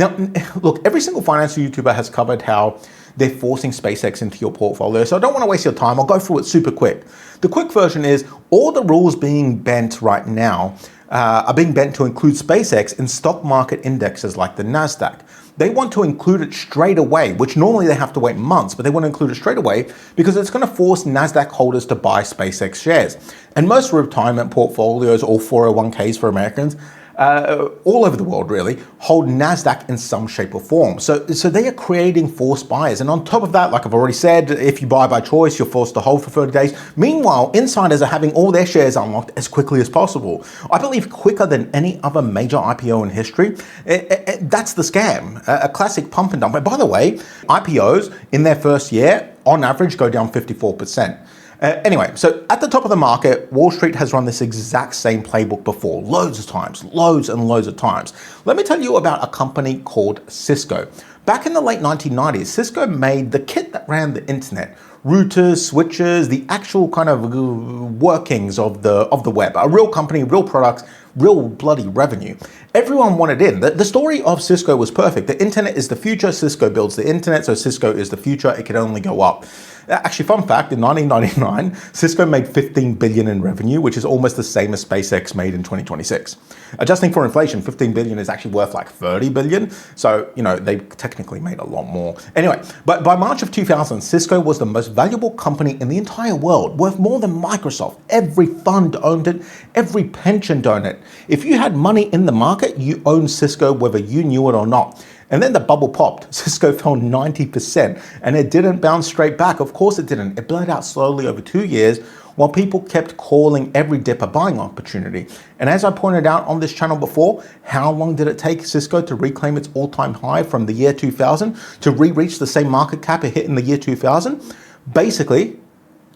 Now, look, every single financial YouTuber has covered how they're forcing SpaceX into your portfolio, so I don't want to waste your time. I'll go through it super quick. The quick version is all the rules being bent right now are being bent to include SpaceX in stock market indexes like the NASDAQ. They want to include it straight away, which normally they have to wait months, but they want to include it straight away because it's going to force NASDAQ holders to buy SpaceX shares. And most retirement portfolios or 401ks for Americans, all over the world really, hold NASDAQ in some shape or form. So they are creating forced buyers. And on top of that, like I've already said, if you buy by choice, you're forced to hold for 30 days. Meanwhile, insiders are having all their shares unlocked as quickly as possible. I believe quicker than any other major IPO in history. That's the scam, a classic pump and dump. And by the way, IPOs in their first year, on average, go down 54%. Anyway, so at the top of the market, Wall Street has run this exact same playbook before, loads of times, loads and loads of times. Let me tell you about a company called Cisco. Back in the late 1990s, Cisco made the kit that ran the internet, routers, switches, the actual kind of workings of the web, a real company, real products, real bloody revenue. Everyone wanted in. The story of Cisco was perfect. The internet is the future. Cisco builds the internet, so Cisco is the future. It can only go up. Actually, fun fact, in 1999, Cisco made $15 billion in revenue, which is almost the same as SpaceX made in 2026. Adjusting for inflation, $15 billion is actually worth like $30 billion. So, you know, they technically made a lot more. Anyway, but by March of 2000, Cisco was the most valuable company in the entire world, worth more than Microsoft. Every fund owned it, every pension owned it. If you had money in the market, you owned Cisco whether you knew it or not. And then the bubble popped. Cisco fell 90% and it didn't bounce straight back. Of course it didn't. It bled out slowly over 2 years while people kept calling every dip a buying opportunity. And as I pointed out on this channel before, how long did it take Cisco to reclaim its all-time high from the year 2000 to re-reach the same market cap it hit in the year 2000? Basically,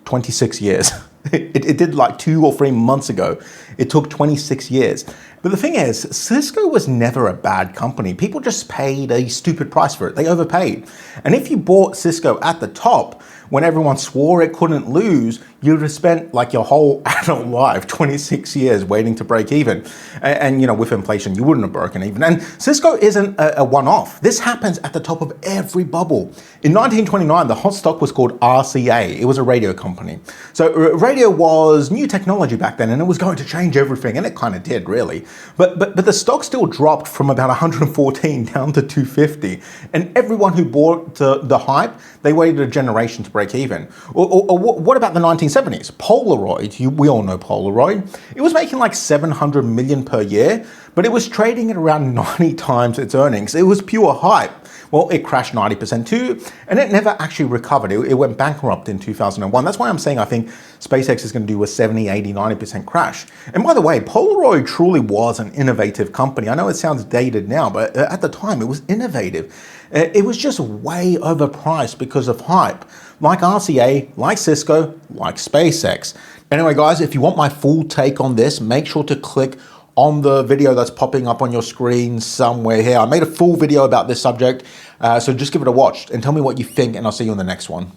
26 years. It did like 2 or 3 months ago. It took 26 years. But the thing is, Cisco was never a bad company. People just paid a stupid price for it. They overpaid. And if you bought Cisco at the top, when everyone swore it couldn't lose, you'd have spent like your whole adult life, 26 years waiting to break even. And you know, with inflation, you wouldn't have broken even. And Cisco isn't a one-off. This happens at the top of every bubble. In 1929, the hot stock was called RCA. It was a radio company. So radio was new technology back then, and it was going to change everything, and it kind of did, really. But the stock still dropped from about 114 down to 250. And everyone who bought the hype, they waited a generation to break even. Or what about the 1970s? Polaroid, we all know Polaroid. It was making like 700 million per year, but it was trading at around 90 times its earnings. It was pure hype. Well, it crashed 90% too, and it never actually recovered. It went bankrupt in 2001. That's why I'm saying I think SpaceX is going to do a 70, 80, 90% crash. And by the way, Polaroid truly was an innovative company. I know it sounds dated now, but at the time it was innovative. It was just way overpriced because of hype, like RCA, like Cisco, like SpaceX. Anyway, guys, if you want my full take on this, make sure to click on the video that's popping up on your screen somewhere here. I made a full video about this subject, so just give it a watch and tell me what you think, and I'll see you in the next one.